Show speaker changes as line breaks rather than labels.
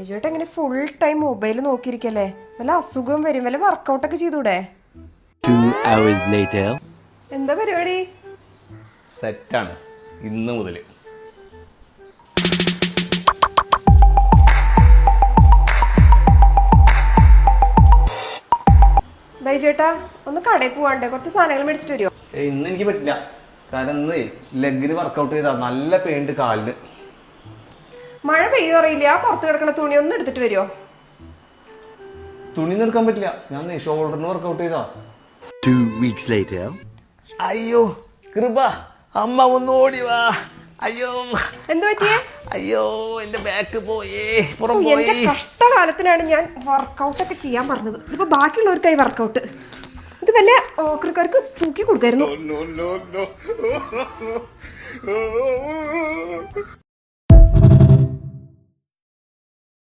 ചേട്ടാ ഇങ്ങനെ full time mobile നോക്കിയിരിക്കല്ലേ, വല്ല അസുഖം വരും, വല്ല വർക്കൗട്ടൊക്കെ ചെയ്തൂടെ?
2 hours later.
എന്താ പരിപാടി?
സെറ്റാണ് ഇന്ന് മുതൽ.
ബൈജേട്ടാ ഒന്ന് കടയിൽ പോവാണ്ടേ, കുറച്ച് സാധനങ്ങൾ മേടിച്ചിട്ട് വരുമോ?
ഇന്ന് എനിക്ക് പറ്റില്ല, കാരണം ഇന്ന് ലെഗിന് വർക്കൗട്ട് ചെയ്താ നല്ല പെയിൻ ഉണ്ട് കാലിന്.
മഴ പെയ്യോ അറിയില്ല, ആ പുറത്ത് കിടക്കുന്ന തുണി ഒന്ന് എടുത്തിട്ട് വരുമോ?
തുണി നിൽക്കാൻ പറ്റില്ല, ഞാൻ ഷോൾഡറിന് വർക്കൗട്ട് ചെയ്താ.
2 weeks later.
അയ്യോ കൃപ, അമ്മ ഒന്ന് ഓടി വാ. അയ്യോ
എന്ത് പറ്റിയേ?
അയ്യോ എന്റെ ബാക്ക് പോയേ,
ഓ,
പുറം
എന്റെ
പോയി.
കഷ്ടകാലത്തിനാണ് ഞാൻ വർക്കൗട്ടൊക്കെ ചെയ്യാൻ പറഞ്ഞത്. ഇതിപ്പോ ബാക്കിയുള്ളവർക്കായി വർക്കൗട്ട്. ഇത് വല്ല ഓക്കർക്കാർക്ക് തൂക്കി കൊടുക്കായിരുന്നു.